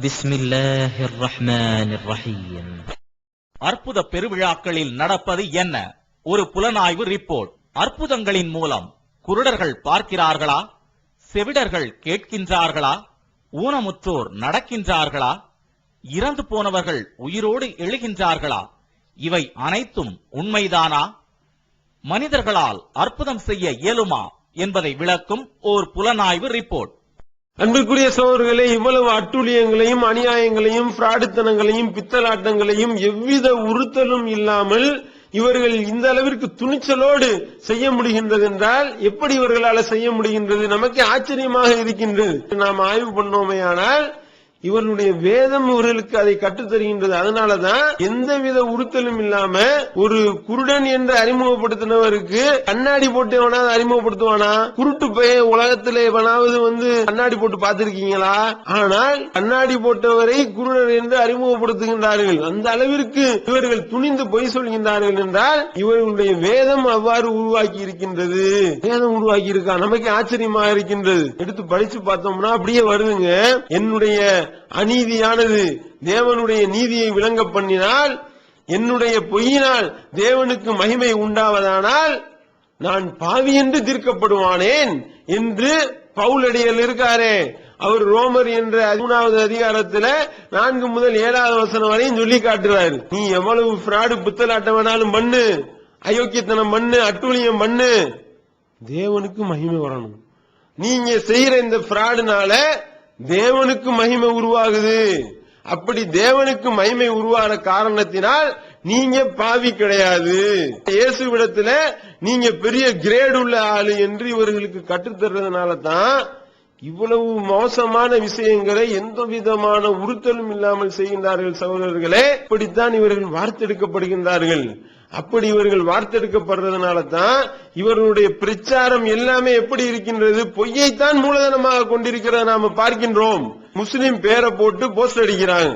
பிஸ்மில்லாஹிர் ரஹ்மானிர் ரஹீம். அற்புத பெருவிழாக்களில் நடப்பது என்ன? ஒரு புலனாய்வு ரிப்போர்ட். அற்புதங்களின் மூலம் குருடர்கள் பார்க்கிறார்களா? செவிடர்கள் கேட்கின்றார்களா? ஊனமுற்றோர் நடக்கின்றார்களா? இறந்து போனவர்கள் உயிரோடு எழுகின்றார்களா? இவை அனைத்தும் உண்மைதானா? மனிதர்களால் அற்புதம் செய்ய இயலுமா என்பதை விளக்கும் ஓர் புலனாய்வு ரிப்போர்ட். அன்பிற்குரிய சகோதரர்களே, இவ்வளவு அட்டூழியங்களையும் அநியாயங்களையும் பிராடுத்தனங்களையும் பித்தலாட்டங்களையும் எவ்வித உறுத்தலும் இல்லாமல் இவர்கள் இந்த அளவிற்கு துணிச்சலோடு செய்ய முடிகின்றது என்றால் எப்படி இவர்களால் செய்ய முடிகின்றது? நமக்கு ஆச்சரியமாக இருக்கின்றது. நாம் ஆய்வு பண்ணோமேயானால் இவர்களுடைய வேதம் இவர்களுக்கு அதை கற்றுத்தருகின்றது. அதனாலதான் எந்தவித உறுத்தலும் இல்லாம ஒரு குருடன் என்று அறிமுகப்படுத்தினவருக்கு கண்ணாடி போட்டு எவனாவது அறிமுகப்படுத்துவானா? குருட்டு பைய உலகத்திலே எவனாவது கண்ணாடி போட்டு பார்த்திருக்கீங்களா? ஆனால் கண்ணாடி போட்டவரை குருடன் என்று அறிமுகப்படுத்துகின்றார்கள். அந்த அளவிற்கு இவர்கள் துணிந்து பொய் சொல்கின்றார்கள் என்றால் இவர்களுடைய வேதம் அவ்வாறு உருவாக்கி இருக்கின்றது. வேதம் உருவாக்கி இருக்கா? நமக்கு ஆச்சரியமாக இருக்கின்றது. எடுத்து படிச்சு பார்த்தோம்னா அப்படியே வருதுங்க. என்னுடைய அநீதியானது தேவனுடைய நீதியை விளங்க பண்ணினால், என்னுடைய பொய்யினால் தேவனுக்கு மகிமை உண்டாவதானால் நான் பாவி என்று தீர்க்கப்படுவானேன் என்று பவுலடிகள் இருக்காரே, அவர் ரோமர் என்ற 3வது அதிகாரத்தில் 4 முதல் 7வது வசனம் வரையும் சொல்லி காட்டுறாரு. நீ எவ்வளவு பிராடு புத்தலாட்டம் வேணாலும் பண்ணு, அயோக்கியத்தனம் பண்ணு, அட்டூழியம் பண்ணு, தேவனுக்கு மகிமை வரணும். நீங்க செய்யற இந்த பிராடுனால தேவனுக்கு மகிமை உருவாகுது. அப்படி தேவனுக்கு மகிமை உருவான காரணத்தினால் நீங்க பாவி கிடையாது. இயேசுவிடத்துல நீங்க பெரிய கிரேட் உள்ள ஆளு என்று இவர்களுக்கு கற்றுத்தர்றதுனால தான் இவ்வளவு மோசமான விஷயங்களை எந்த விதமான உறுத்தலும் இல்லாமல் செய்கின்றார்கள். சகோதரர்களே, இப்படித்தான் இவர்கள் வார்த்தெடுக்கப்படுகின்றார்கள். அப்படி இவர்கள் வார்த்தெடுக்கப்படுறதுனால தான் இவர்களுடைய பிரச்சாரம் எல்லாமே எப்படி இருக்கின்றது? பொய்யைத்தான் மூலதனமாக கொண்டிருக்கிறத நாம பார்க்கின்றோம். முஸ்லிம் பேரை போட்டு போஸ்ட் அடிக்கிறாங்க.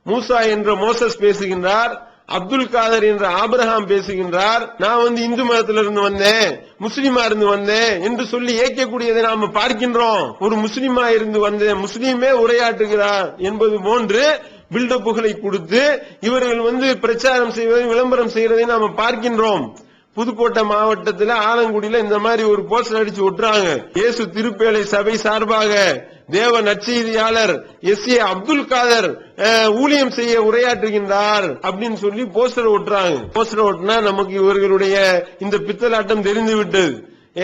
மூசா என்ற மோசஸ் பேசுகின்றார், அப்துல் காதர் என்ற ஆபிரகாம் பேசுகின்றார், நான் இந்து மதத்திலிருந்து வந்தேன், முஸ்லீமா இருந்து வந்தேன் என்று சொல்லி ஏற்கக்கூடியதை நாம பார்க்கின்றோம். ஒரு முஸ்லீமா இருந்து வந்தேன், முஸ்லீமே உரையாற்றுகிறார் என்பது போன்று பில்டப்புகளை கொடுத்து இவர்கள் பிரச்சாரம் செய்வதை, விளம்பரம் செய்வதை நாம பார்க்கின்றோம். புதுக்கோட்டை மாவட்டத்தில் ஆலங்குடியில இந்த மாதிரி ஒரு போஸ்டர் அடிச்சு ஒட்டுறாங்க. இயேசு திருப்பேலை சபை சார்பாக தேவ நற்செய்தியாளர் எஸ்.ஏ. அப்துல் காதர் ஊழியம் செய்ய உரையாற்றுகின்றார் அப்படின்னு சொல்லி போஸ்டர் ஒட்டுறாங்க. போஸ்டர் ஒட்டினா நமக்கு இவர்களுடைய இந்த பித்தலாட்டம் தெரிந்து விட்டது.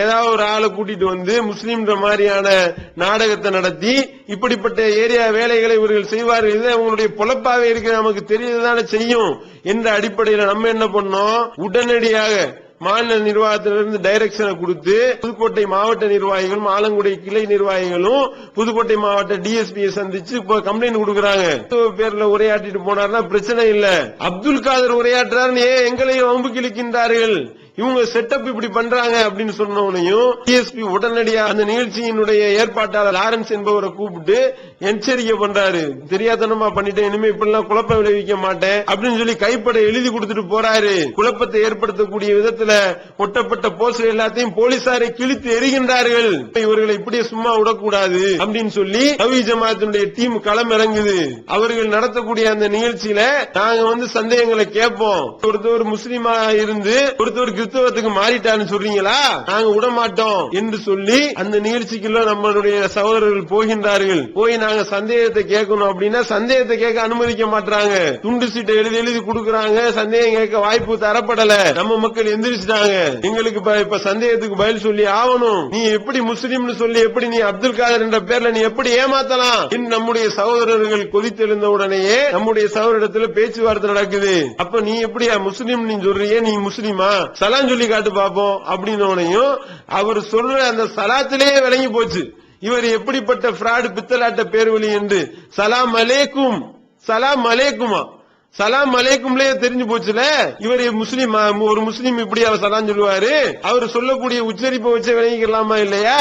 ஏதாவது ஒரு ஆளை கூட்டிட்டு முஸ்லீம்ன்ற மாதிரியான நாடகத்தை நடத்தி இப்படிப்பட்ட ஏரியா வேலைகளை இவர்கள் செய்வார்கள். இது அவங்களுடைய பொழப்பாவே இருக்கு, நமக்கு தெரியதானே செய்யும் என்ற அடிப்படையில் நம்ம என்ன பண்ணோம், உடனடியாக மாநில நிர்வாகத்திலிருந்து டைரக்ஷனை கொடுத்து புதுக்கோட்டை மாவட்ட நிர்வாகிகளும் ஆலங்குடி கிளை நிர்வாகிகளும் புதுக்கோட்டை மாவட்ட டிஎஸ்பியை சந்திச்சு இப்ப கம்ப்ளைண்ட் கொடுக்கறாங்க. பேர்ல உரையாற்றிட்டு போனார்னா பிரச்சனை இல்ல, அப்துல் காதர் உரையாற்றாருன்னு ஏன் எங்களையும் வம்பு கிழிக்கின்றார்கள், இவங்க செட்டப் இப்படி பண்றாங்க அப்படின்னு சொன்னவனையும் டிஎஸ்பி உடனடியாக அந்த நிகழ்ச்சியினுடைய ஏற்பாட்டாளர் லாரன்ஸ் என்பவரை கூப்பிட்டு எச்சரிக்கை பண்றாரு. தெரியாதனமா பண்ணிட்டேன், இனிமே இப்படி எல்லாம் குழப்பம் விளைவிக்க மாட்டேன் அப்படின்னு சொல்லி கைப்பட எழுதி கொடுத்துட்டு போறாரு. குழப்பத்தை ஏற்படுத்தக்கூடிய விதத்துல ஒட்டப்பட்ட போஸ்டர் எல்லாத்தையும் போலீசாரை கிழித்து எறிகின்றார்கள். இவர்களை இப்படியே சும்மா விடக்கூடாது அப்படின்னு சொல்லி தவ்ஹீத் ஜமாஅத்தினுடைய டீம் களம் இறங்குது. அவர்கள் நடத்தக்கூடிய அந்த நிகழ்ச்சியில நாங்க சந்தேகங்களை கேட்போம். ஒருத்தர் முஸ்லீமா இருந்து ஒருத்தர் கிறிஸ்தவத்துக்கு மாறிட்டான்னு சொல்றீங்களா, நாங்க விடமாட்டோம் என்று சொல்லி அந்த நிகழ்ச்சிக்குள்ள நம்மளுடைய சகோதரர்கள் போகின்றார்கள். போய் நாங்க சந்தேகத்தை கேட்கணும் அப்படின்னா சந்தேகத்தை கேட்க அனுமதிக்க மாட்டாங்க. துண்டு சீட்டை எழுதி எழுதி கொடுக்கறாங்க, சந்தேகம் கேட்க வாய்ப்பு தரப்படல. நம்ம மக்கள் எந்திரிச்சிட்டாங்க, எங்களுக்கு இப்ப சந்தேகத்துக்கு பதில் சொல்லி ஆகணும். நீ எப்படி முஸ்லீம்னு சொல்லி எப்படி நீ அப்துல் காதர் என்ற பேர்ல நீ எப்படி ஏமாத்தலாம் என்று நம்முடைய சகோதரர்கள் கொதித்தெழுந்த உடனேயே நம்முடைய சகோதரத்தில் பேச்சுவார்த்தை நடக்குது. அப்ப நீ எப்படியா முஸ்லீம் நீ சொல்றியே, நீ முஸ்லீமா, சலாம் சொல்லி காட்டு பாப்போம் அப்படின்னு அவர் சொல்ற அந்த சலாத்திலேயே விளங்கி போச்சு இவர் எப்படிப்பட்ட பிராடு பித்தலாட்ட பேர்வழி என்று. சலாம் அலேக்கும், சலாம் அலேக்குமா, சலாம் அலேக்கும்லயே தெரிஞ்சு போச்சுல இவர் முஸ்லீம். ஒரு முஸ்லீம் இப்படி அவர் சலாம் சொல்லுவாரு, அவர் சொல்லக்கூடிய உச்சரிப்பை வச்சு விளங்கிக்கலாமா இல்லையா?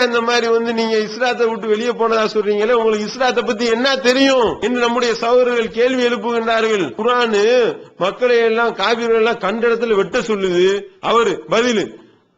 அந்த மாதிரி நீங்க இஸ்லாத்தை விட்டு வெளியே போனதா சொல்றீங்களே, உங்களுக்கு இஸ்லாத்தை பத்தி என்ன தெரியும் என்று நம்முடைய சகோதரர்கள் கேள்வி எழுப்புகின்றார்கள். குர்ஆன் மக்களை எல்லாம் காபிர்கள் எல்லாம் கண்ட இடத்துல வெட்ட சொல்லுது. அவரு பதில்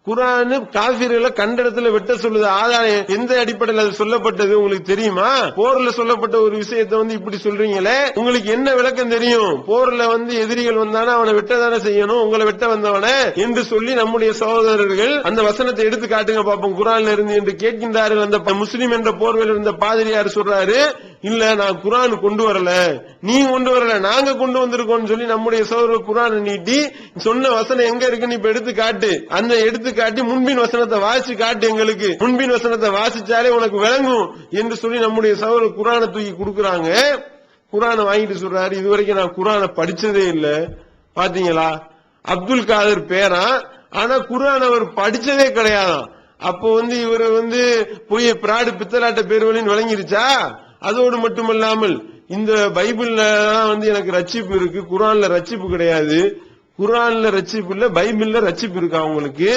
குர்ஆன் காஃபிர்களை கண்ட இடத்துல வெட்ட சொல்லுது. ஆதாரம் எந்த அடிப்படையில் அது சொல்லப்பட்டது உங்களுக்கு தெரியுமா? போர்ல சொல்லப்பட்ட ஒரு விஷயத்தை இப்படி சொல்றீங்களே, உங்களுக்கு என்ன விளக்கம் தெரியும்? போர்ல எதிரிகள் வந்தானா அவனை வெட்டதானே செய்யணும், உங்களை வெட்ட வந்தவன என்று சொல்லி நம்முடைய சகோதரர்கள் அந்த வசனத்தை எடுத்து காட்டுங்க பாப்போம் குர்ஆன்ல இருந்து என்று கேட்கின்றார்கள். அந்த முஸ்லிம் என்ற போர்வையில் இருந்த பாதிரியார் சொல்றாரு, இல்ல நான் குர்ஆன் கொண்டு வரல, நீ கொண்டு வரல, நாங்க கொண்டு வந்திருக்கோம் சொல்லி நம்முடைய சகோதரர் குர்ஆனை நீட்டி சொன்ன வசனம் எங்க இருக்குன்னு இப்ப எடுத்து காட்டு, அந்த எடுத்து காட்டி முன்பின் வசனத்தை வாசிச்சு காட்டு, எங்களுக்கு முன்பின் வசனத்தை வாசிச்சாலே உனக்கு விளங்கும் என்று சொல்லி நம்முடைய சகோதரர் குர்ஆனை தூக்கி கொடுக்கறாங்க. குர்ஆனை வாங்கிட்டு சொல்றாரு, இதுவரைக்கும் நான் குர்ஆனை படிச்சதே இல்ல. பாத்தீங்களா, அப்துல் காதர் பேரா, ஆனா குர்ஆன் அவர் படிச்சதே கிடையாதாம். அப்போ இவர் போய் பிராடு பித்தலாட்ட பேர்வழின்னு விளங்கிருச்சா? அதோடு மட்டுமல்லாமல் இந்த பைபிள்ல எனக்கு ரட்சிப்பு இருக்கு, குர்ஆன்ல ரட்சிப்பு கிடையாது. குர்ஆன்ல ரட்சிப்பு இல்ல, பைபிள்ல ரட்சிப்பு இருக்கா உங்களுக்கு?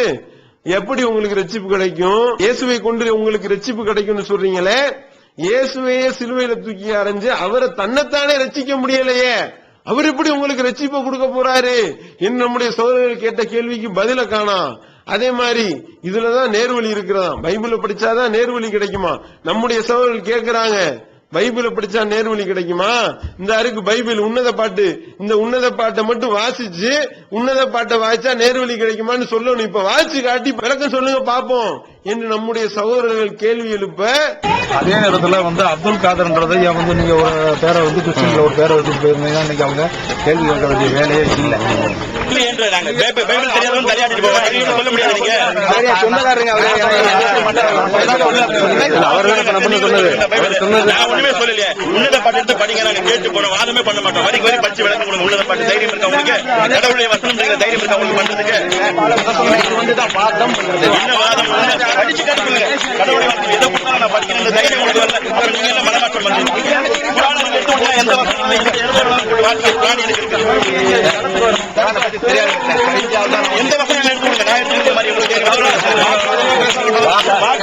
எப்படி உங்களுக்கு ரட்சிப்பு கிடைக்கும்? இயேசுவை கொண்டு உங்களுக்கு ரட்சிப்பு கிடைக்கும்னு சொல்றீங்களே, இயேசுவையே சிலுவையில தூக்கி அரைஞ்சு அவரை தன்னைத்தானே ரட்சிக்க முடியலையே, அவர் எப்படி உங்களுக்கு ரட்சிப்பை கொடுக்க போறாரு என்று நம்முடைய சகோதரர்கள் கேட்ட கேள்விக்கு பதில காணோம். அதே மாதிரி இதுலதான் நேர்வழி இருக்கிறதா, பைபிளை படிச்சாதான் நேர்வழி கிடைக்குமா? நம்முடைய சகோதரர்கள் கேட்கிறாங்க, பைபிளை படிச்சா நேர்வழி கிடைக்குமா? இந்த அருக்கு பைபிள் உன்னத பாட்டு, இந்த உன்னத பாட்டை மட்டும் வாசிச்சு உன்னத பாட்டை வாசிச்சா நேர்வழி கிடைக்குமான்னு சொல்லணும். இப்ப வாசிச்சு காட்டி விளக்கம் சொல்லுங்க பாப்போம் என்று நம்முடைய சகோதரர்கள் கேள்வி எழுப்ப, அதே நேரத்தில் அப்துல் காதர்ன்றதை நீங்க ஒரு பேரை கிறிஸ்டின்ல ஒரு பேரை வச்சுட்டு போயிருந்தீங்கன்னா இன்னைக்கு அவங்க கேள்வி கேட்க வேண்டிய வேலையே இல்லை. சொந்தக்காரங்க ஒண்ணுமே சொல்லலையே, உன்னத பாட்டு எடுத்து படிங்க, நாங்க கேட்டு போனோம், வாதமே பண்ண மாட்டோம், வரி வரி படிச்சு விளக்கம் கொடுங்க. உன்னத பாட்டு தைரியம் இருக்கா உங்களுக்கு? கடவுளுடைய வசனம் தைரியம் இருக்கா உங்களுக்கு பண்றதுக்கு? என்ன வாதம் படிச்சு கேட்டுக்கொள்ளுங்க. கடவுளுடைய வசனம் எதை கொடுத்தாலும் நான் படிக்கிறேன் தைரியம் உங்களுக்கு வரல, அப்புறம் நீங்க என்ன மனமாற்றம் பண்றீங்க? எந்த வசனம் எந்த வசனம் எடுத்துக்கொள்ளுங்க, நான் எடுத்துக்கிற மாதிரி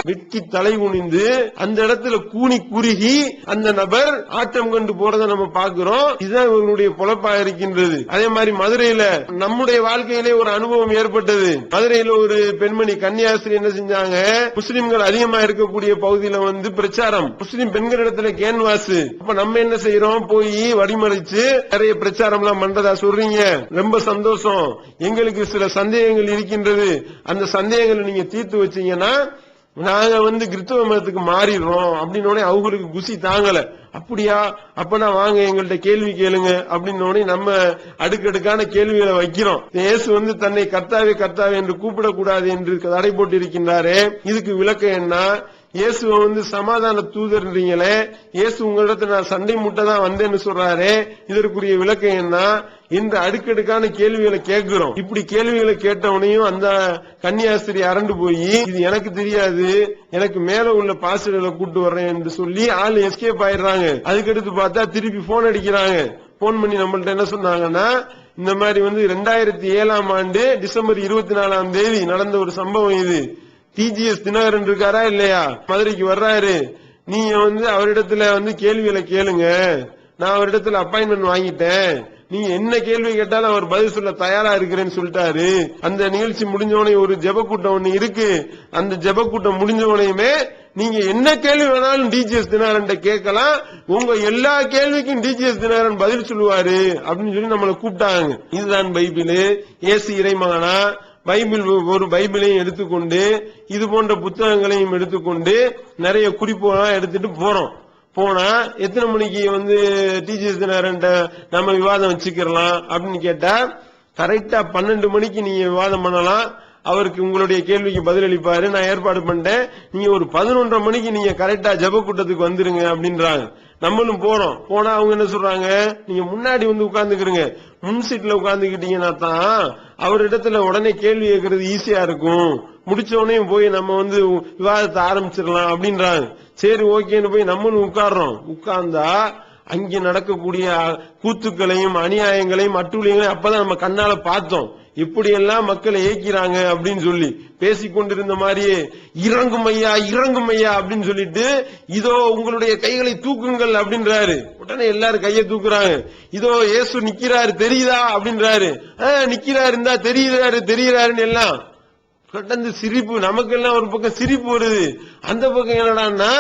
வெட்கி தலை குனிந்து அந்த இடத்துல கூனி குறுகி அந்த நபர் ஆட்டம் கண்டு போறதை நம்ம பாக்குறோம். இதுதான் இவர்களுடைய பொழப்பா இருக்கின்றது. அதே மாதிரி மதுரையில நம்முடைய வாழ்க்கையிலே ஒரு அனுபவம் ஏற்பட்டது. மதுரையில ஒரு பெண்மணி கன்னியாஸ்திரி என்ன செஞ்சாங்க, முஸ்லிம்கள் அதிகமா இருக்கக்கூடிய பகுதியில பிரச்சாரம், முஸ்லிம் பெண்களிடத்துல கேன்வாஸ். அப்ப நம்ம என்ன செய்யறோம், போய் வடிமறிச்சு நிறைய பிரச்சாரம் எல்லாம் பண்றதா சொல்றீங்க, ரொம்ப சந்தோஷம். எங்களுக்கு சில சந்தேகங்கள் இருக்கின்றது, அந்த சந்தேகங்களை நீங்க தீர்த்து வச்சீங்கன்னா நாங்க கிறிஸ்தவ மதத்துக்கு மாறிடுறோம் அப்படின்னு அவங்களுக்கு குசி தாங்கல. அப்படியா, அப்பனா வாங்க எங்கள்கிட்ட கேள்வி கேளுங்க அப்படின்னு நம்ம அடுக்கடுக்கான கேள்விகளை வைக்கிறோம். இயேசு தன்னை கர்த்தாவே கர்த்தாவே என்று கூப்பிடக்கூடாது என்று தடை போட்டு இருக்கின்றாரே, இதுக்கு விளக்கம் என்ன? இயேசுவை சமாதான தூதர்ன்றீங்களே, இயேசு உங்களிடத்துல நான் சண்டை முட்டை தான் வந்தேன்னு சொல்றாரு, இதற்குரிய விளக்கம் என்ன என்று அடுக்கடுக்கான கேள்விகளை கேட்கிறோம். இப்படி கேள்விகளை கேட்டவனையும் அந்த கன்னியாஸ்திரி அரண்டு போய், இது எனக்கு தெரியாது, எனக்கு மேல உள்ள பாஸ்டர்களை கூட்டு வர்றேன் என்று சொல்லி ஆள் எஸ்கேப் ஆயிடுறாங்க. அதுக்கடுத்து பார்த்தா திருப்பி போன் அடிக்கிறாங்க. போன் பண்ணி நம்மள்ட்ட என்ன சொன்னாங்கன்னா, இந்த மாதிரி 2007 ஆண்டு டிசம்பர் 24 நடந்த ஒரு சம்பவம் இது. டிஜிஎஸ் தினகரன் இருக்காரா இல்லையா, மதுரைக்கு வர்றாரு, நீங்க அவரிடத்துல கேள்விகளை கேளுங்க, நான் அவரிடத்துல அப்பாயின்மெண்ட் வாங்கிட்டேன், நீங்க என்ன கேள்வி கேட்டாலும் அவர் பதில் சொல்ல தயாரா இருக்கிறேன்னு சொல்லிட்டாரு. அந்த நிகழ்ச்சி முடிஞ்சவனே ஒரு ஜெப கூட்டம் ஒண்ணு இருக்கு, அந்த ஜெப கூட்டம் முடிஞ்சவனையுமே நீங்க என்ன கேள்வி வேணாலும் டிஜிஎஸ் தினகரன் கேட்கலாம், உங்க எல்லா கேள்விக்கும் டிஜிஎஸ் தினகரன் பதில் சொல்லுவாரு அப்படின்னு சொல்லி நம்மளை கூப்பிட்டாங்க. இதுதான் பைபிள், இயேசு இறைமகனா? பைபிள் ஒரு பைபிளையும் எடுத்துக்கொண்டு இது போன்ற புத்தகங்களையும் எடுத்துக்கொண்டு நிறைய குறிப்புகளாம் எடுத்துட்டு போறோம். போனா எத்தனை மணிக்கு டிஜிஎஸ் தினகரன் நம்ம விவாதம் வச்சுக்கலாம் அப்படின்னு கேட்டா, கரெக்டா 12 மணிக்கு நீங்க விவாதம் பண்ணலாம், அவருக்கு உங்களுடைய கேள்விக்கு பதில் அளிப்பாரு, நான் ஏற்பாடு பண்ணிட்டேன், நீங்க ஒரு 11:30 மணிக்கு நீங்க கரெக்டா ஜெப கூட்டத்துக்கு வந்துருங்க அப்படின்றாங்க. நம்மளும் போறோம். போனா அவங்க என்ன சொல்றாங்க, நீங்க முன்னாடி உட்கார்ந்துக்கிறீங்க, முன் சீட்ல உட்கார்ந்துக்கிட்டீங்கன்னா தான் அவரிடத்துல உடனே கேள்வி கேட்கறது ஈஸியா இருக்கும், முடிச்ச உடனே போய் நம்ம விவாதத்தை ஆரம்பிச்சிடலாம் அப்படின்றாங்க. சரி ஓகேன்னு போய் நம்மளும் உட்கார்றோம். உட்கார்ந்தா அங்கே நடக்கக்கூடிய கூத்துக்களையும் அநியாயங்களையும் அட்டூழியங்களையும் அப்பதான் நம்ம கண்ணால பார்த்தோம். இப்படியெல்லாம் மக்களை ஏக்கிறாங்க அப்படின்னு சொல்லி பேசிக்கொண்டிருந்த மாதிரியே இறங்கும் ஐயா இறங்கும் ஐயா அப்படின்னு சொல்லிட்டு, இதோ உங்களுடைய கைகளை தூக்குங்கள் அப்படின்றாரு. உடனே எல்லாரும் கையை தூக்குறாங்க. இதோ இயேசு நிக்கிறாரு தெரியுதா அப்படின்றாரு. நிக்கிறாரு இருந்தா தெரியுறாருன்னு எல்லாம் கடந்து சிரிப்பு, நமக்கெல்லாம் ஒரு பக்கம் சிரிப்பு வருது, அந்த பக்கம் என்னடான்னா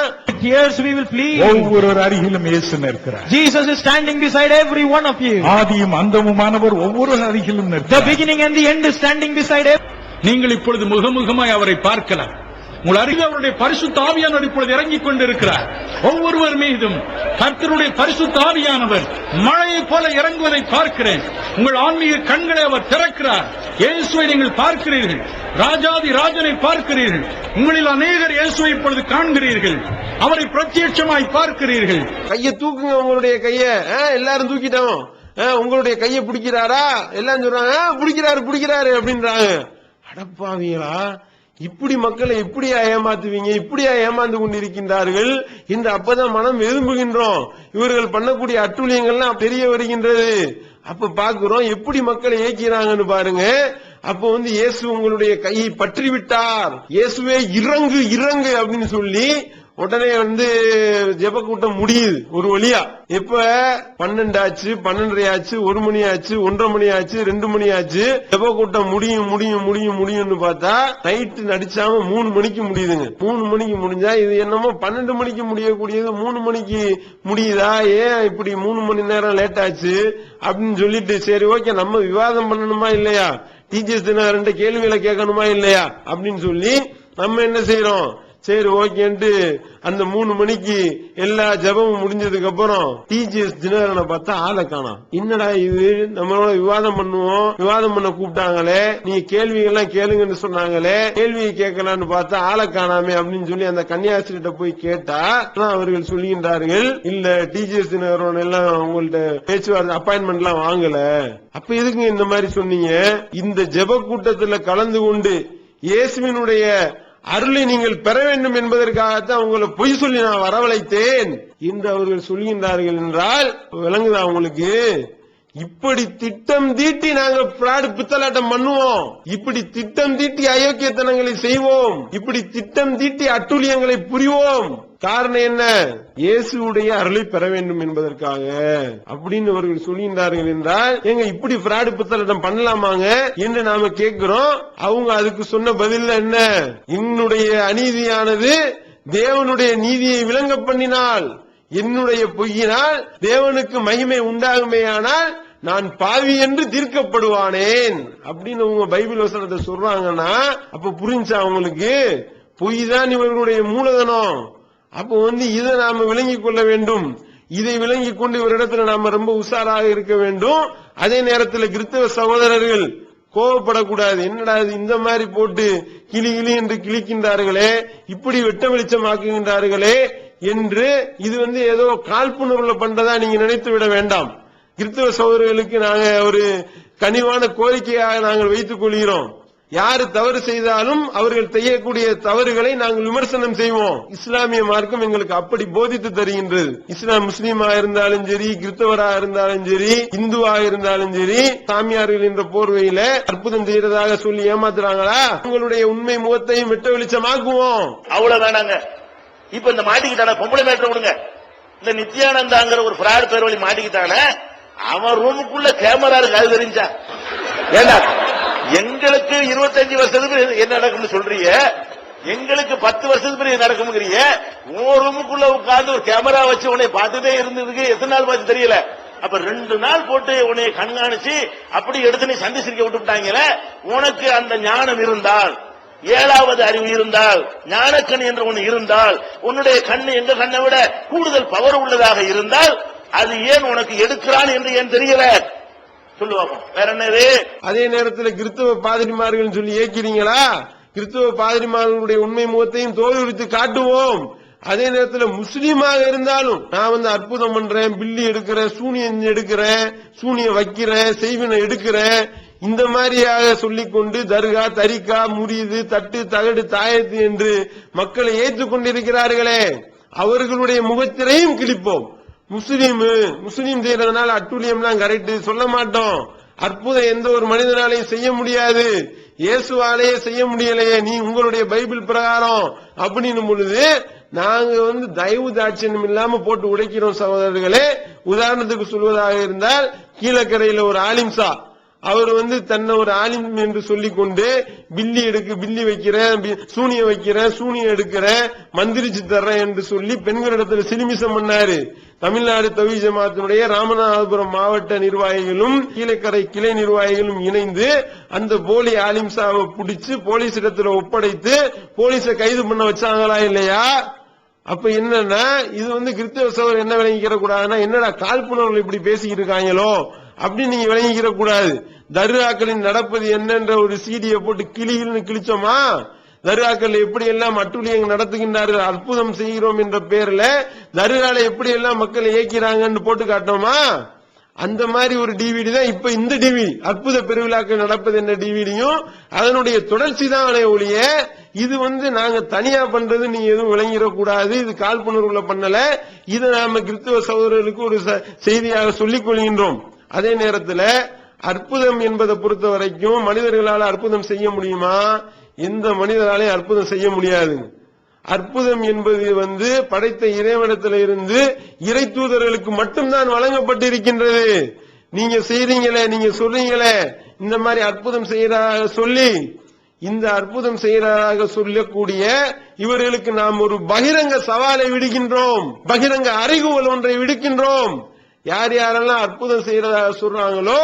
tears we will flee. ஒவ்வொரு அருகிலும் இயேசு நிற்கிறார். Jesus is standing beside every one of you. ஆதியும் அந்தமுமானவர் ஒவ்வொரு அருகிலும் The நிற்கிறார். beginning and the end is standing beside every. நீங்கள் இப்பொழுது முகமுகமாய் அவரை பார்க்கலாம். உங்கள் அருகில் அவருடைய பரிசுத்த ஆவியானவர் இப்பொழுது இறங்கிக் கொண்டிருக்கிறார். ஒவ்வொருவர் மீதும் கர்த்தருடைய பரிசுத்த ஆவியானவர் மழையை போல இறங்குவதை பார்க்கிறேன். உங்கள் ஆன்மீக கண்களை அவர் திறக்கிறார். இயேசுவை நீங்கள் பார்க்கிறீர்கள், ராஜாதி ராஜனை பார்க்கிறீர்கள். உங்களில் அநேகர் இயேசுவை இப்பொழுது காண்கிறீர்கள், அவரை பிரத்யட்சமாய் பார்க்கிறீர்கள். கையை தூக்குங்க, உங்களுடைய கைய எல்லாரும் தூக்கிட்டோம். உங்களுடைய கையை பிடிக்கிறாரா? எல்லாம் சொல்றாங்க பிடிக்கிறாரு அப்படின்றாங்க. அடப்பாவீங்களா, இப்படி மக்களை இப்படியா ஏமாத்துவீங்க? இப்படியா ஏமாந்து கொண்டிருக்கின்றார்கள் என்று அப்பதான் மனம் வெதும்புகின்றோம். இவர்கள் பண்ணக்கூடிய அட்டூழியங்கள்லாம் தெரிய வருகின்றது. அப்ப பாக்குறோம் எப்படி மக்களை ஏக்கிறாங்கன்னு பாருங்க. அப்ப இயேசு உங்களுடைய கையை பற்றி விட்டார், இயேசுவே இறங்கு இறங்கு அப்படின்னு சொல்லி உடனே ஜெப கூட்டம் முடியுது ஒரு வழியா. எப்ப 12 ஆச்சு, 12:30 ஆச்சு, 1 மணி ஆச்சு, 1:30 மணி ஆச்சு, 2 மணி ஆச்சு. ஜெப கூட்டம் முடியும்னு பார்த்தா நைட்டு நடிச்சாம 3 மணிக்கு முடியுதுங்க. 3 மணிக்கு முடிஞ்சா இது என்னமோ 12 மணிக்கு முடியக்கூடியது 3 மணிக்கு முடியுதா? ஏன் இப்படி 3 மணி நேரம் லேட் ஆச்சு அப்படின்னு சொல்லிட்டு, சரி ஓகே நம்ம விவாதம் பண்ணணுமா இல்லையா, டிஜிஎஸ் தினகரன் கேள்விகளை கேட்கணுமா இல்லையா அப்படின்னு சொல்லி நம்ம என்ன செய்யறோம், சரி ஓகேன்ட்டு அந்த 3 மணிக்கு எல்லா ஜபமும் முடிஞ்சதுக்கு அப்புறம் டிஜிஎஸ் தினகரனை பார்த்தா ஆளை காணோம். என்னடா இது, நம்மளோட விவாதம் பண்ணுவோம், விவாதம் பண்ண கூப்பிட்டாங்களே, நீ கேள்விகள்லாம் கேளுங்கன்னு சொன்னாங்களே, கேள்வியை கேட்கலான்னு பார்த்தா ஆளை காணாமே அப்படின்னு சொல்லி அந்த கன்னியாஸ்திரிட்ட போய் கேட்டா அவர்கள் சொல்லுகின்றார்கள், இல்ல டிஜிஎஸ் தினகரன் எல்லாம் உங்கள்ட்ட பேச்சுவார்த்தை அப்பாயின்மெண்ட் எல்லாம் வாங்கல. அப்ப எதுக்கு இந்த மாதிரி சொன்னீங்க? இந்த ஜெப கூட்டத்துல கலந்து கொண்டு இயேசுவினுடைய அருளை நீங்கள் பெற வேண்டும் என்பதற்காகத்தான் உங்களை பொய் சொல்லி நான் வரவழைத்தேன் என்று அவர்கள் சொல்கின்றார்கள் என்றால் விளங்குதா உங்களுக்கு? இப்படி திட்டம் தீட்டி நாங்க பிராடு பித்தலாட்டம் பண்ணுவோம், இப்படி திட்டம் தீட்டி அயோக்கியத்தனங்களை செய்வோம், இப்படி திட்டம் தீட்டி அட்டூழியங்களை புரிவோம். காரணம் என்ன? இயேசுடைய அருளை பெற வேண்டும் என்பதற்காக அப்படின்னு அவர்கள் சொல்கின்றார்கள் என்றால், எங்க இப்படி பிராடு பித்தலாட்டம் பண்ணலாமாங்க என்று நாம கேட்கிறோம். அவங்க அதுக்கு சொன்ன பதில் என்ன? என்னுடைய அநீதியானது தேவனுடைய நீதியை விளங்க பண்ணினால், என்னுடைய பொய்யினால் தேவனுக்கு மகிமை உண்டாகுமேயானால் நான் பாவி என்று தீர்க்கப்படுவானேன் அப்படின்னு உங்க பைபிள் வசனத்தை சொல்றாங்கன்னா, அப்ப புரிஞ்சா அவங்களுக்கு பொய் தான் இவர்களுடைய மூலதனம். அப்ப இதை நாம விளங்கிக் கொள்ள வேண்டும். இதை விளங்கிக் கொண்டு இவரிடத்துல நாம ரொம்ப உஷாராக இருக்க வேண்டும். அதே நேரத்தில் கிறிஸ்தவ சகோதரர்கள் கோவப்படக்கூடாது. என்னடா இந்த மாதிரி போட்டு கிளி என்று கிழிக்கின்றார்களே, இப்படி வெட்ட வெளிச்சமாக்குகின்றார்களே என்று இது ஏதோ காழ்ப்புணர்வுல பண்றதா நீங்க நினைத்து விட வேண்டாம். கிறிஸ்தவ சகோதரர்களுக்கு நாங்க ஒரு கனிவான கோரிக்கையாக நாங்கள் வைத்துக் கொள்கிறோம். யாரு தவறு செய்தாலும் அவர்கள் செய்யக்கூடிய தவறுகளை நாங்கள் விமர்சனம் செய்வோம். இஸ்லாமிய மார்க்கம் எங்களுக்கு அப்படி போதித்து தருகின்றது. இஸ்லாம் முஸ்லீமா இருந்தாலும் சரி, கிறிஸ்தவராக இருந்தாலும் சரி, இந்துவாக இருந்தாலும் சரி, சாமியார்கள் என்ற போர்வையில அற்புதம் செய்யறதாக சொல்லி ஏமாத்துறாங்களா? உங்களுடைய உண்மை முகத்தையும் வெட்ட வெளிச்சமாக்குவோம். அவ்வளவு வேணாங்க. இப்ப இந்த மாட்டிக்கிட்டான பொம்பளை மேட்டர் விடுங்க. இந்த நித்யானந்தாங்கிற ஒரு பிராட் பேர் வழி மாட்டிக்கிட்டான, அவன் ரூமுக்குள்ள கேமரா இருக்கு, அது தெரிஞ்சா ஏண்டா எங்களுக்கு 25 வருஷத்துக்கு என்ன நடக்கும்னு சொல்றீங்க, எங்களுக்கு 10 வருஷத்துக்கு நடக்கும். உன் ரூமுக்குள்ள உட்கார்ந்து ஒரு கேமரா வச்சு உன்னை பார்த்துட்டே இருந்ததுக்கு எத்தனை நாள் பார்த்து தெரியல. அப்ப 2 நாள் போட்டு உன்னை கண்காணிச்சு அப்படி எடுத்து நீ சந்திச்சிருக்க விட்டுட்டாங்களே. உனக்கு அந்த ஞானம் இருந்தால், 7வது அறிவு இருந்தால், ஞானக்கண் என்று ஒன்று இருந்தால், உன்னுடைய கண்ணு எங்க கண்ணை விட கூடுதல் பவர் உள்ளதாக இருந்தால், அது ஏன் உனக்கு எடுக்கிறான் என்று ஏன் தெரியல சொல்லுவாங்க. வேற என்னது? அதே நேரத்தில் கிறிஸ்தவ பாதிரிமார்கள் சொல்லி ஏக்கிறீங்களா? கிறிஸ்தவ பாதிரிமார்களுடைய உண்மை முகத்தையும் தோலுரித்து காட்டுவோம். அதே நேரத்தில் முஸ்லீமாக இருந்தாலும் நான் அற்புதம் பண்றேன், பில்லி எடுக்கிறேன், சூனியம் எடுக்கிறேன், சூனியம் வைக்கிறேன், செய்வினை எடுக்கிறேன், இந்த மாதிரியாக சொல்லிக்கொண்டு தர்கா, தரிகா, முரீது, தட்டு, தகடு, தாயத்து என்று மக்களை ஏற்றுக் கொண்டிருக்கிறார்களே, அவர்களுடைய முகத்திரையும் கிழிப்போம். முஸ்லீம் செய்யறதுனால அட்டூழியம்லாம் கரெக்ட் சொல்ல மாட்டோம். அற்புதம் எந்த ஒரு மனிதனாலையும் செய்ய முடியாது, இயேசுவாலேயே செய்ய முடியலையே, நீ உங்களுடைய பைபிள் பிரகாரம் அப்படின்னு பொழுது நாங்க தயவு தாட்சியம் இல்லாம போட்டு உடைக்கிறோம் சகோதரர்களே. உதாரணத்துக்கு சொல்வதாக இருந்தால், கீழக்கரையில ஒரு ஆலிம்சா, அவர் தன்னை ஒரு ஆலிம் என்று சொல்லிக் கொண்டு பில்லி வைக்கிறேன், சூனியம் வைக்கிறேன், சூனியம் எடுக்கிறேன், மந்திரிச்சு தர்றேன் என்று சொல்லி பெண்களிடத்தில் சிலிமிசம் பண்ணாரு. தமிழ்நாடு தௌஹீத் ஜமாத்தினுடைய ராமநாதபுரம் மாவட்ட நிர்வாகிகளும் கீழக்கரை கிளை நிர்வாகிகளும் இணைந்து அந்த போலி ஆலிம்சாவை பிடிச்சு போலீஸ் இடத்துல ஒப்படைத்து போலீஸை கைது பண்ண வச்சாங்களா இல்லையா? அப்ப என்னன்னா இது கிறிஸ்தவ சகோதரர் என்ன விளங்கிக்கிற கூடாதுன்னா, என்னடா காழ்ப்புணர்வுகள் இப்படி பேசிக்கிட்டு இருக்காங்களோ அப்படின்னு நீங்க விளங்கிக்கிற கூடாது. தர்காக்களின் நடப்பது என்னன்ற ஒரு சீடியை போட்டு கிழிச்சோமா, தர்காக்கள் எப்படி எல்லாம் அட்டுழியங்கள் நடத்துகின்றார்கள், அற்புதம் செய்கிறோம் என்ற பேர்ல தர்கால எப்படி எல்லாம் மக்கள் இயக்கிறாங்கன்னு போட்டு காட்டோமா? அந்த மாதிரி ஒரு டிவிடி தான் இப்ப இந்த டிவிடி, அற்புத பெருவிழாக்கள் நடப்பது என்ற டிவிடியும் அதனுடைய தொடர்ச்சி தான் ஒழிய இது நாங்க தனியா பண்றது நீங்க எதுவும் விளங்கிடக்கூடாது. இது காழ்ப்புணர்வுல பண்ணல. இதை நாம கிறிஸ்தவ சகோதரர்களுக்கு ஒரு செய்தியாக சொல்லிக் கொள்கின்றோம். அதே நேரத்தில் அற்புதம் என்பதை பொறுத்த வரைக்கும் மனிதர்களால் அற்புதம் செய்ய முடியுமா? எந்த மனிதராலையும் அற்புதம் செய்ய முடியாது. அற்புதம் என்பது படைத்த இறைவனிடத்தில் இருந்து இறை தூதர்களுக்கு மட்டும்தான் வழங்கப்பட்டிருக்கின்றது. நீங்க செய்றீங்களே, நீங்க சொல்றீங்களே இந்த மாதிரி அற்புதம் செய்யறதாக சொல்லி, இந்த அற்புதம் செய்யறதாக சொல்லக்கூடிய இவர்களுக்கு நாம் ஒரு பகிரங்க சவாலை விடுகின்றோம், பகிரங்க அறைகூவல் ஒன்றை விடுக்கின்றோம். யார் யாரெல்லாம் அற்புதம் செய்யறதாக சொல்றாங்களோ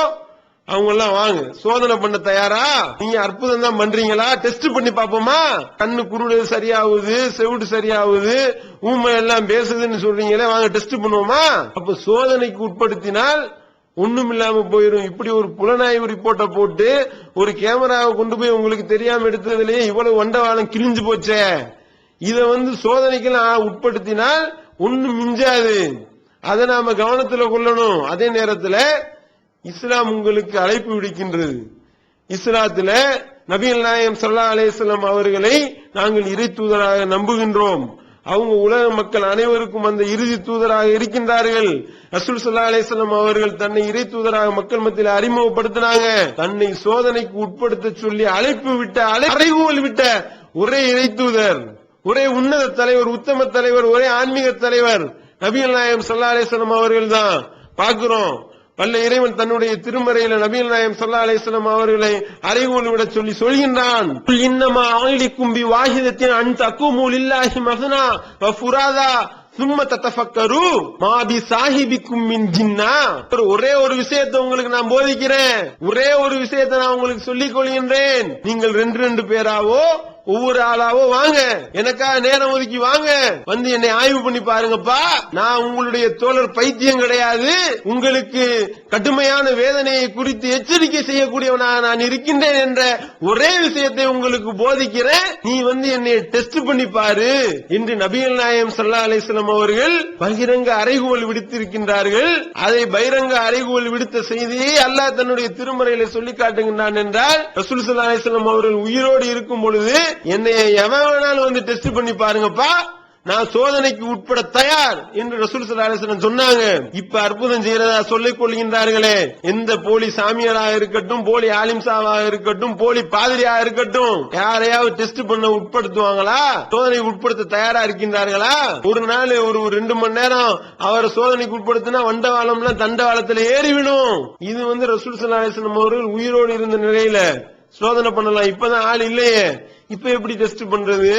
அவங்க எல்லாம் வாங்க, சோதனை பண்ண தயாரா? நீங்க அற்புதம் தான் பண்றீங்களா? டெஸ்ட் பண்ணி பாப்போமா? கண்ணு குருடு சரியாகுது, செவிடு சரியாகுது, ஊமை எல்லாம் பேசுதுன்னு சொல்றீங்களே, வாங்க டெஸ்ட் பண்ணுவோமா? அப்ப சோதனைக்கு உட்படுத்தினால் ஒண்ணும் இல்லாம போயிடும். இப்படி ஒரு புலனாய்வு ரிப்போர்ட்டை போட்டு ஒரு கேமராவை கொண்டு போய் உங்களுக்கு தெரியாம எடுத்ததுலயே இவ்வளவு வண்டவாளம் கிழிஞ்சு போச்சே, இத சோதனைக்கெல்லாம் உட்படுத்தினால் ஒண்ணும் மிஞ்சாது. அதை நாம கவனத்துல கொள்ளணும். அதே நேரத்தில் இஸ்லாம் உங்களுக்கு அழைப்பு விடுக்கின்றது. இஸ்லாத்துல நபிகள் நாயகம் ஸல்லல்லாஹு அலைஹி வஸல்லம் அவர்களை நாங்கள் இறை தூதராக நம்புகின்றோம். அவங்க உலக மக்கள் அனைவருக்கும் அந்த இறுதி தூதராக இருக்கின்றார்கள். ரசூல் ஸல்லல்லாஹு அலைஹி வஸல்லம் அவர்கள் தன்னை இறை தூதராக மக்கள் மத்தியில் அறிமுகப்படுத்தினாங்க. தன்னை சோதனைக்கு உட்படுத்த சொல்லி அழைப்பு விட்ட, அறைகூவல் விட்ட ஒரே இறை தூதர், ஒரே உன்னத தலைவர், உத்தம தலைவர், ஒரே ஆன்மீக தலைவர் நபிகள் நாயகம் ஸல்லல்லாஹு அலைஹி வஸல்லம் அவர்கள் தான். பார்க்கிறோம், வல்ல இறைவன் தன்னுடைய திருமறையில நபிகள் நாயகம் ஸல்லல்லாஹு அலைஹி வஸல்லம் அவர்களை அறைகூவல் விட சொல்லி சொல்கின்றான். இன்னமா ஆயிலிக்கும் பி வாஹிதத்தின் அன் தகுமு லில்லாஹி மஸ்னா வ ஃபுராதா சும்ம ததஃபக்கரு மா பி சாஹிபிக்கும் மின் ஜின்னா. ஒரே ஒரு விஷயத்தை உங்களுக்கு நான் போதிக்கிறேன், ஒரே ஒரு விஷயத்தை நான் உங்களுக்கு சொல்லிக் கொள்கின்றேன். நீங்கள் ரெண்டு பேராவோ ஒவ்வொரு ஆளாவோ வாங்க, எனக்காக நேரம் ஒதுக்கி வாங்க, என்னை ஆய்வு பண்ணி பாருங்கப்பா. நான் உங்களுடைய தோழர் பைத்தியம் கிடையாது. உங்களுக்கு கடுமையான வேதனையை குறித்து எச்சரிக்கை செய்யக்கூடியவனாக நான் இருக்கின்றேன் என்ற ஒரே விஷயத்தை உங்களுக்கு போதிக்கிறேன். நீ என்னை டெஸ்ட் பண்ணி பாரு என்று நபிகள் நாயகம் ஸல்லல்லாஹு அலைஹி வஸல்லம் அவர்கள் பகிரங்க அறைகூவல் விடுத்திருக்கின்றார்கள். அதை பகிரங்க அறைகூவல் விடுத்த செய்தியை அல்லாஹ் தன்னுடைய திருமறையில சொல்லி காட்டுகின்றான் என்றால், ரசூல் ஸல்லல்லாஹு அலைஹி வஸல்லம் அவர்கள் உயிரோடு இருக்கும் பொழுது என்னை எவன் வேணாலும் டெஸ்ட் பண்ணி பாருங்கப்பா, நான் சோதனைக்கு உட்பட தயார் என்று ரசூல் ஸல்லல்லாஹு அலைஹி வஸல்லம் சொன்னாங்க. இப்ப அற்புதம் செய்யறதா சொல்லிக் கொள்கின்றார்களே, எந்த போலி சாமியாராக இருக்கட்டும், போலி ஆலிம்சாவாக இருக்கட்டும், போலி பாதிரியாக இருக்கட்டும், யாரையாவது டெஸ்ட் பண்ண உட்படுத்துவாங்களா? சோதனை உட்படுத்த தயாரா இருக்கின்றார்களா? ஒரு நாள் ஒரு 2 மணி நேரம் அவரை சோதனைக்கு உட்படுத்தினா வண்டவாளம்லாம் தண்டவாளத்தில் ஏறிவிடும். இது ரசூல் ஸல்லல்லாஹு அலைஹி வஸல்லம் அவர்கள் உயிரோடு இருந்த நிலையில சோதனை பண்ணலாம். இப்பதான் ஆள் இல்லையே, இப்ப எப்படி டெஸ்ட் பண்றது?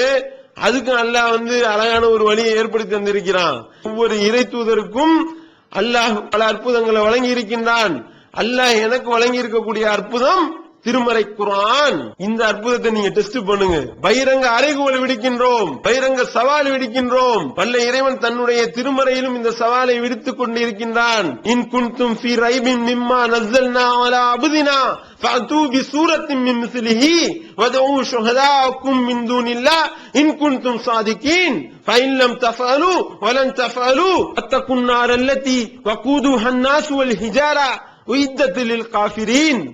அதுக்கு அல்லாஹ் அழகான ஒரு வழியை ஏற்படுத்தி தந்திருக்கிறான். ஒவ்வொரு இறை தூதருக்கும் அல்லாஹ் பல அற்புதங்களை வழங்கி இருக்கின்றான். அல்லாஹ் எனக்கு வழங்கி இருக்கக்கூடிய அற்புதம் திருமறை குர்ஆன். இந்த அற்புதத்தை நீங்க டெஸ்ட் பண்ணுங்க. பகிரங்க அறைகூவல் விடுக்கின்றோம், பகிரங்க சவால் விடுக்கின்றோம். வல்ல இறைவன் தன்னுடைய திருமறையிலும் இந்த சவாலை விடுத்துக் கொண்டிருக்கின்றான். இன் குன்தும் ஃபீ ரைபின் மிம்மா நஸல்னா அலா அப்தினா ஃபஅது பி சூரத்தின் மின் மிஸ்லிஹி வதஉ ஷுஹதாஅக்கும் மின் தூனில்லாஹ் இன் குன்தும் சாதிகீன் ஃபஇன் லம் தஃஅலு வலன் தஃஅலு அத்தகுன் நார் அல்லதி வகூதுஹா அன்-நாஸ் வல் ஹிஜாரா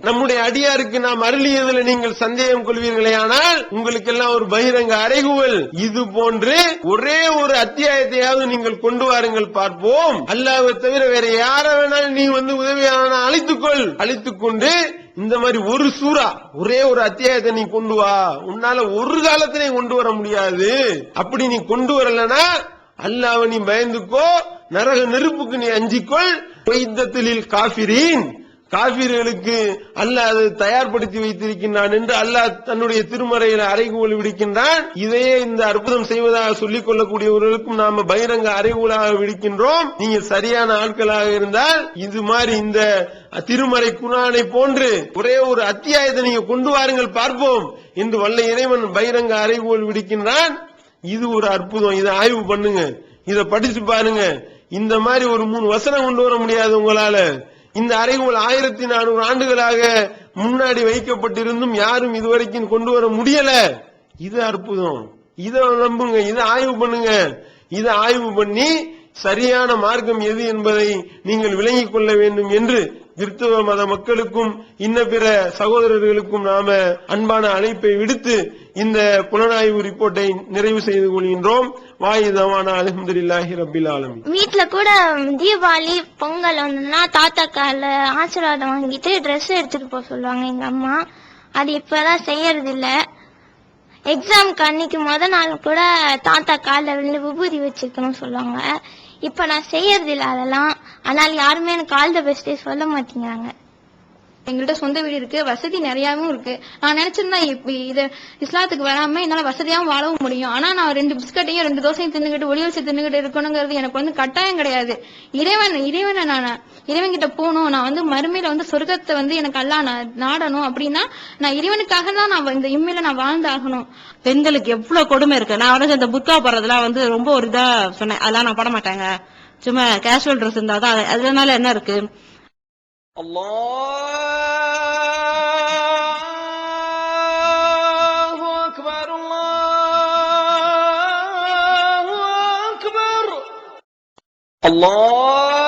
நம்முடைய அடியாருக்கு நாம் அருளியதில் நீங்கள் சந்தேகம் கொள்வீர்களேயானால் உங்களுக்கு எல்லாம் ஒரு பகிரங்க அறைகூவல். இது போன்று ஒரே ஒரு அத்தியாயத்தையாவது நீங்கள் கொண்டு வாருங்கள் பார்ப்போம். அல்லாஹ்வை தவிர வேற யார வேணாலும் நீ உதவியான அழைத்துக் கொண்டு இந்த மாதிரி ஒரு சூரா, ஒரே ஒரு அத்தியாயத்தை நீ கொண்டு வா. உன்னால ஒரு காலத்திலே கொண்டு வர முடியாது. அப்படி நீ கொண்டு வரலனா அல்லாஹ்வை நீ பயந்துக்கோ, நரக நெருப்புக்கு நீ அஞ்சிக்கொள். காஃபிரீன், காபிர்களுக்கு அல்லாஹ் அதை தயார்படுத்தி வைத்திருக்கின்றான் என்று அல்லாஹ் தன்னுடைய திருமறையில அறைகூவல் விடுக்கின்றான். இதையே இந்த அற்புதம் செய்வதாக சொல்லிக் கொள்ளக்கூடியவர்களுக்கும் நாம பகிரங்க அறைகூலாக விடுக்கின்றோம். நீங்க சரியான ஆட்களாக இருந்தால் இது மாதிரி இந்த திருமறை குர்ஆனை போன்று ஒரே ஒரு அத்தியாயத்தை நீங்க கொண்டு வாருங்கள் பார்ப்போம் என்று வல்ல இறைவன் பகிரங்க அறைகூவல் விடுக்கின்றான். இது ஒரு அற்புதம். இதை ஆய்வு பண்ணுங்க, இதை படிச்சு பாருங்க. இந்த மாதிரி ஒரு 3 வசனம் கொண்டு வர முடியாது உங்களால. இந்த அறைகூவல் 1400 ஆண்டுகளாக முன்னாடி வைக்கப்பட்டிருந்தும் யாரும் இதுவரைக்கும் கொண்டு வர முடியல. இது அற்புதம். இதை நம்புங்க, இதை ஆய்வு பண்ணுங்க. இதை ஆய்வு பண்ணி சரியான மார்க்கம் எது என்பதை நீங்கள் விளங்கிக் கொள்ள வேண்டும் என்று கிறிஸ்தவ மத மக்களுக்கும் இன்ன பிற சகோதரர்களுக்கும் நாம அன்பான அழைப்பை விடுத்து இந்த புலனாய்வு ரிப்போர்ட்டை நிறைவு செய்து கொள்கின்றோம். வாயிதவான அல்ஹம்துலில்லாஹி ரப்பில் ஆலமீன். வீட்டுல கூட தீபாவளி பொங்கல் வந்ததுன்னா தாத்தா கால ஆசீர்வாதம் வாங்கிட்டு ட்ரெஸ் எடுத்துட்டு போக சொல்லுவாங்க எங்க அம்மா. அது இப்பதான் செய்யறது இல்ல. எக்ஸாம்க்கு அன்னைக்கு நாள் கூட தாத்தா கால விபூதி வச்சிருக்கணும் சொல்லுவாங்க. இப்ப நான் செய்யறது இல்ல அதெல்லாம். ஆனால் யாருமே எனக்கு ஆல் த பெஸ்டே சொல்ல மாட்டேங்கிறாங்க. எங்கள்கிட்ட சொந்த வீடு இருக்கு, வசதி நிறையாவும் இருக்கு. நான் நினைச்சிருந்தா இது இஸ்லாத்துக்கு வராம என்னால வசதியாவும் வாழவும் முடியும். ஆனா நான் 2 பிஸ்கட்டையும் 2 தோசையும் தின்னுகிட்டு ஒளி வச்சு தின்னுகிட்டு இருக்கணுங்கிறது எனக்கு கட்டாயம் கிடையாது. இறைவனை நான் இறைவன் கிட்ட போகணும். நான் மறுமையில சொர்க்கத்தை எனக்கு அல்லாஹ் நாடணும் அப்படின்னா நான் இறைவனுக்காக தான் நான் இந்த இம்மையில நான் வாழ்ந்தாகணும். பெண்களுக்கு எவ்வளவு கொடுமை இருக்கு. நான் இந்த புர்கா போடுறதுலாம் ரொம்ப ஒரு இதா சொன்னேன். அதெல்லாம் நான் போட மாட்டாங்க, சும்மா கேஷுவல் ட்ரெஸ் இருந்தாதான். அதனால என்ன இருக்கு? Allahu Akbar, Allahu Akbar, Allah